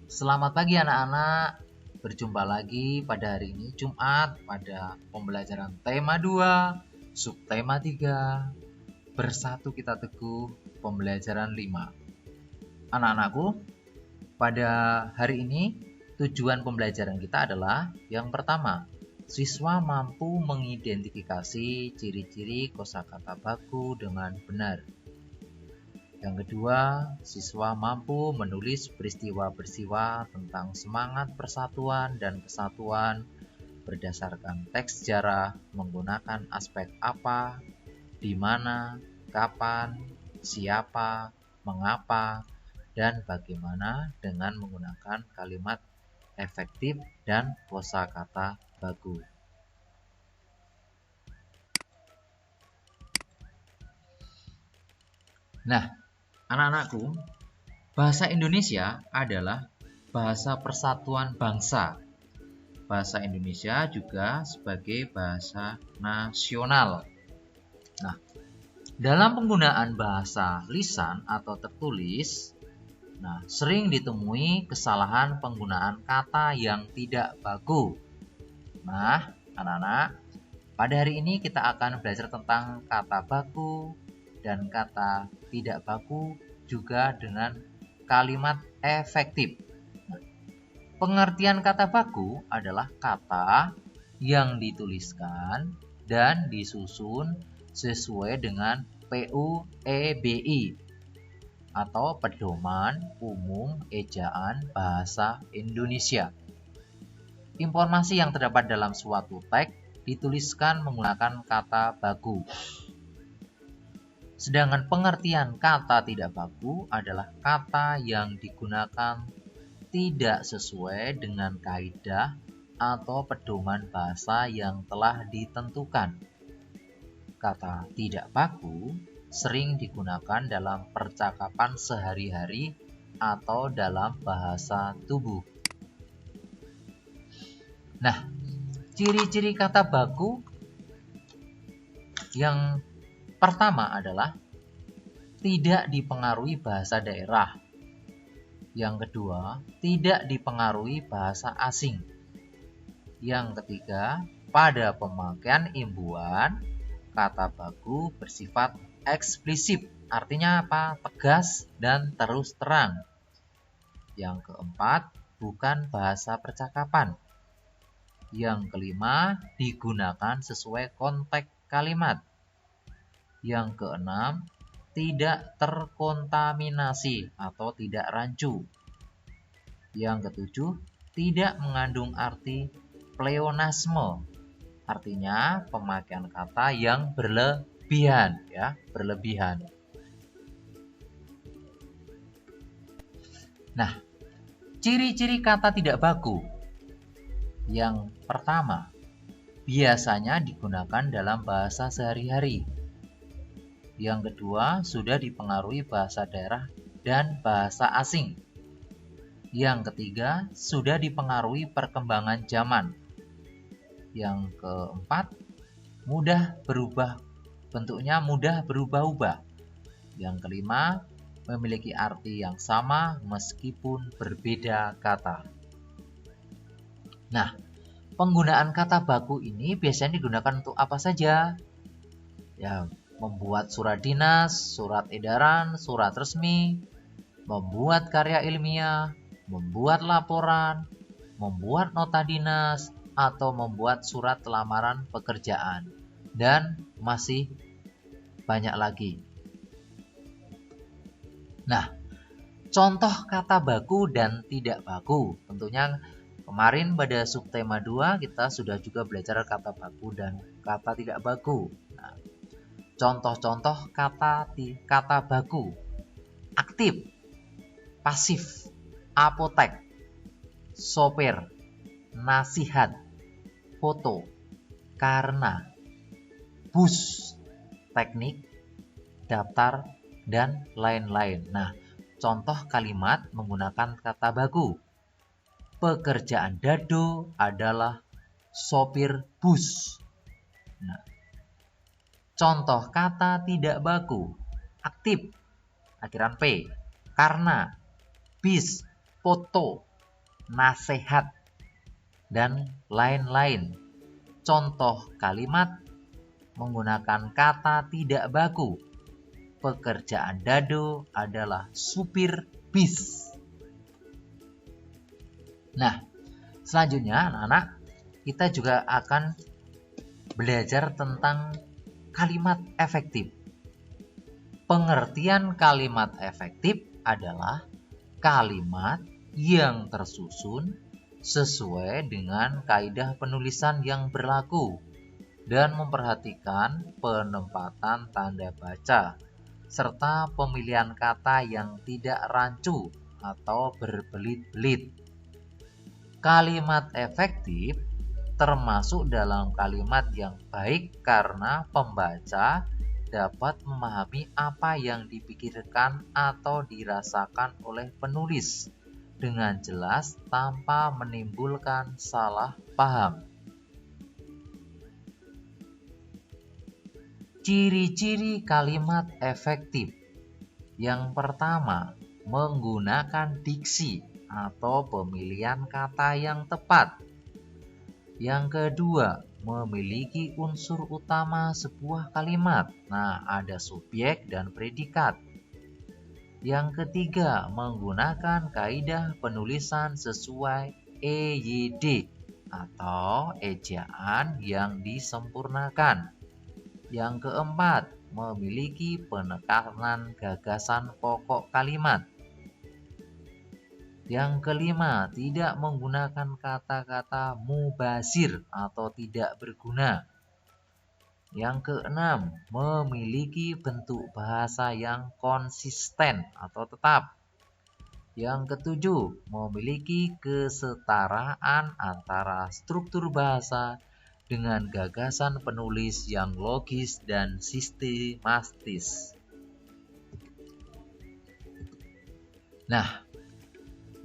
Selamat pagi anak-anak. Berjumpa lagi pada hari ini Jumat pada pembelajaran tema 2, subtema 3. Bersatu kita teguh pembelajaran 5. Anak-anakku, pada hari ini tujuan pembelajaran kita adalah yang pertama, siswa mampu mengidentifikasi ciri-ciri kosakata baku dengan benar. Yang kedua, siswa mampu menulis peristiwa-peristiwa tentang semangat persatuan dan kesatuan berdasarkan teks sejarah menggunakan aspek apa, di mana, kapan, siapa, mengapa, dan bagaimana dengan menggunakan kalimat efektif dan kosakata baku. Nah, anak-anakku, bahasa Indonesia adalah bahasa persatuan bangsa. Bahasa Indonesia juga sebagai bahasa nasional. Nah, dalam penggunaan bahasa lisan atau tertulis, sering ditemui kesalahan penggunaan kata yang tidak baku. Nah, anak-anak, pada hari ini kita akan belajar tentang kata baku dan kata tidak baku juga dengan kalimat efektif. Pengertian kata baku adalah kata yang dituliskan dan disusun sesuai dengan PUEBI atau Pedoman Umum Ejaan Bahasa Indonesia. Informasi yang terdapat dalam suatu teks dituliskan menggunakan kata baku. Sedangkan pengertian kata tidak baku adalah kata yang digunakan tidak sesuai dengan kaidah atau pedoman bahasa yang telah ditentukan. Kata tidak baku sering digunakan dalam percakapan sehari-hari atau dalam bahasa tubuh. Nah, ciri-ciri kata baku yang pertama adalah tidak dipengaruhi bahasa daerah. Yang kedua, tidak dipengaruhi bahasa asing. Yang ketiga, pada pemakaian imbuhan, kata baku bersifat eksplisit. Artinya apa? Tegas dan terus terang. Yang keempat, bukan bahasa percakapan. Yang kelima, digunakan sesuai konteks kalimat. Yang keenam, tidak terkontaminasi atau tidak rancu. Yang ketujuh, tidak mengandung arti pleonasme. Artinya pemakaian kata yang berlebihan, berlebihan. Nah, ciri-ciri kata tidak baku. Yang pertama, biasanya digunakan dalam bahasa sehari-hari. Yang kedua, sudah dipengaruhi bahasa daerah dan bahasa asing. Yang ketiga, sudah dipengaruhi perkembangan zaman. Yang keempat, mudah berubah, bentuknya mudah berubah-ubah. Yang kelima, memiliki arti yang sama meskipun berbeda kata. Nah, penggunaan kata baku ini biasanya digunakan untuk apa saja? Ya, membuat surat dinas, surat edaran, surat resmi, membuat karya ilmiah, membuat laporan, membuat nota dinas, atau membuat surat lamaran pekerjaan, dan masih banyak lagi. Nah, contoh kata baku dan tidak baku. Tentunya kemarin pada subtema 2 kita sudah juga belajar kata baku dan kata tidak baku. Nah, contoh-contoh kata baku: aktif, pasif, apotek, sopir, nasihat, foto, karena, bus, teknik, daftar, dan lain-lain. Nah, contoh kalimat menggunakan kata baku: pekerjaan Dado adalah sopir bus. Nah, contoh kata tidak baku: aktif, akhiran P, karena, bis, foto, nasihat, dan lain-lain. Contoh kalimat menggunakan kata tidak baku. Pekerjaan Dado adalah supir bis. Nah, selanjutnya anak-anak, kita juga akan belajar tentang kalimat efektif. Pengertian kalimat efektif adalah kalimat yang tersusun sesuai dengan kaidah penulisan yang berlaku dan memperhatikan penempatan tanda baca serta pemilihan kata yang tidak rancu atau berbelit-belit. Kalimat efektif termasuk dalam kalimat yang baik karena pembaca dapat memahami apa yang dipikirkan atau dirasakan oleh penulis dengan jelas tanpa menimbulkan salah paham. Ciri-ciri kalimat efektif. Yang pertama, menggunakan diksi atau pemilihan kata yang tepat. Yang kedua, memiliki unsur utama sebuah kalimat. Nah, ada subjek dan predikat. Yang ketiga, menggunakan kaidah penulisan sesuai EYD atau ejaan yang disempurnakan. Yang keempat, memiliki penekanan gagasan pokok kalimat. Yang kelima, tidak menggunakan kata-kata mubazir atau tidak berguna. Yang keenam, memiliki bentuk bahasa yang konsisten atau tetap. Yang ketujuh, memiliki kesetaraan antara struktur bahasa dengan gagasan penulis yang logis dan sistematis. Nah,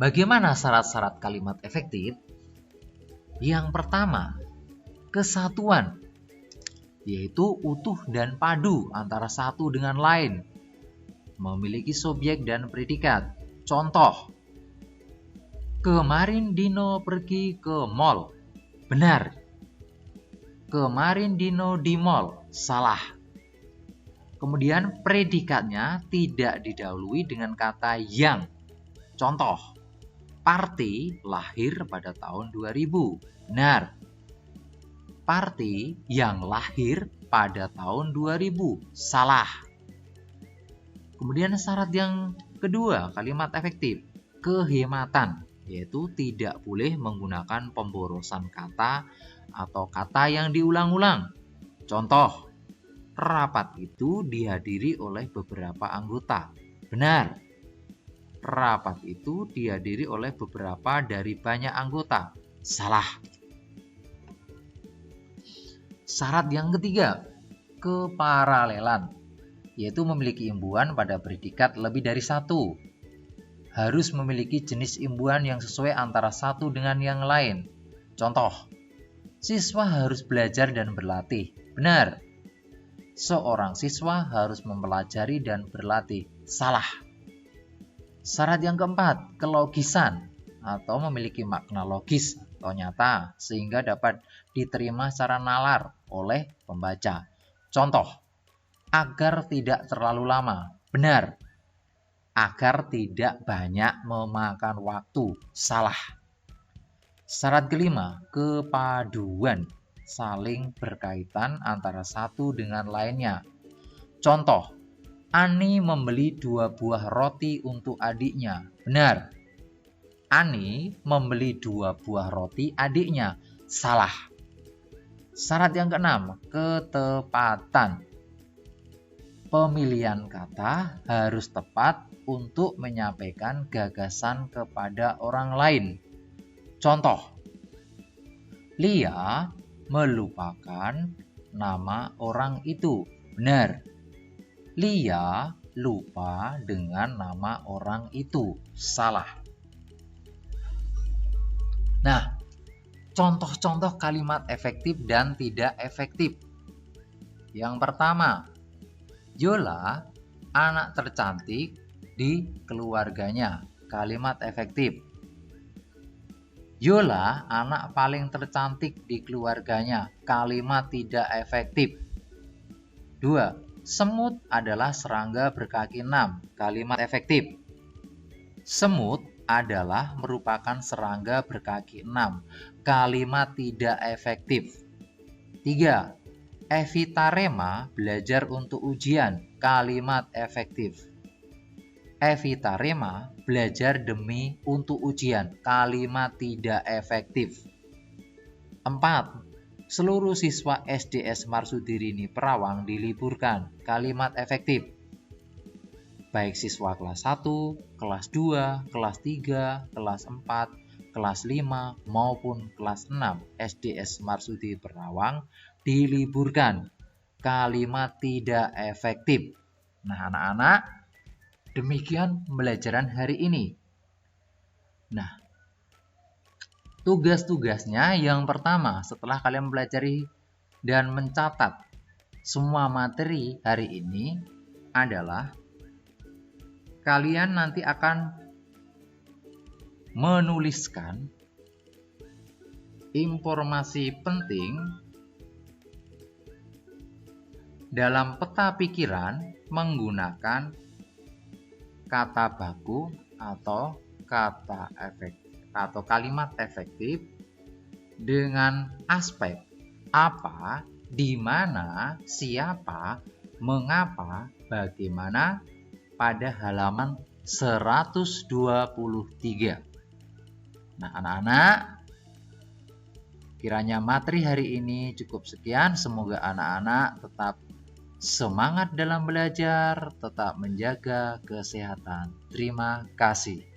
bagaimana syarat-syarat kalimat efektif? Yang pertama, kesatuan, yaitu utuh dan padu antara satu dengan lain. Memiliki subjek dan predikat. Contoh, kemarin Dino pergi ke mall. Benar. Kemarin Dino di mall. Salah. Kemudian predikatnya tidak didahului dengan kata yang. Contoh, Parti lahir pada tahun 2000. Benar. Parti yang lahir pada tahun 2000. Salah. Kemudian syarat yang kedua, kalimat efektif. Kehematan, yaitu tidak boleh menggunakan pemborosan kata atau kata yang diulang-ulang. Contoh, rapat itu dihadiri oleh beberapa anggota. Benar. Rapat itu dihadiri oleh beberapa dari banyak anggota. Salah. Syarat yang ketiga, keparalelan, yaitu memiliki imbuhan pada predikat lebih dari satu. Harus memiliki jenis imbuhan yang sesuai antara satu dengan yang lain. Contoh, siswa harus belajar dan berlatih. Benar. Seorang siswa harus mempelajari dan berlatih. Salah. Syarat yang keempat, kelogisan atau memiliki makna logis atau nyata sehingga dapat diterima secara nalar oleh pembaca. Contoh, agar tidak terlalu lama. Benar. Agar tidak banyak memakan waktu. Salah. Syarat kelima, kepaduan, saling berkaitan antara satu dengan lainnya. Contoh, Ani membeli 2 buah roti untuk adiknya. Benar. Ani membeli 2 buah roti adiknya. Salah. Syarat yang keenam, ketepatan. Pemilihan kata harus tepat untuk menyampaikan gagasan kepada orang lain. Contoh, Lia melupakan nama orang itu. Benar. Lia lupa dengan nama orang itu. Salah. Nah, contoh-contoh kalimat efektif dan tidak efektif. Yang pertama, Yola anak tercantik di keluarganya. Kalimat efektif. Yola anak paling tercantik di keluarganya. Kalimat tidak efektif. 2. Semut adalah serangga berkaki 6. Kalimat efektif. Semut adalah merupakan serangga berkaki 6. Kalimat tidak efektif. 3. Evita Rema belajar untuk ujian. Kalimat efektif. Evita Rema belajar demi untuk ujian. Kalimat tidak efektif. 4. Seluruh siswa SDS Marsudirini Perawang diliburkan. Kalimat efektif. Baik siswa kelas 1, kelas 2, kelas 3, kelas 4, kelas 5, maupun kelas 6 SDS Marsudi Perawang diliburkan. Kalimat tidak efektif. Nah, anak-anak, demikian pembelajaran hari ini. Nah, tugas-tugasnya yang pertama, setelah kalian mempelajari dan mencatat semua materi hari ini adalah kalian nanti akan menuliskan informasi penting dalam peta pikiran menggunakan kata baku atau kata efektif atau kalimat efektif dengan aspek apa, di mana, siapa, mengapa, bagaimana pada halaman 123. Nah, anak-anak, kiranya materi hari ini cukup sekian. Semoga anak-anak tetap semangat dalam belajar, tetap menjaga kesehatan. Terima kasih.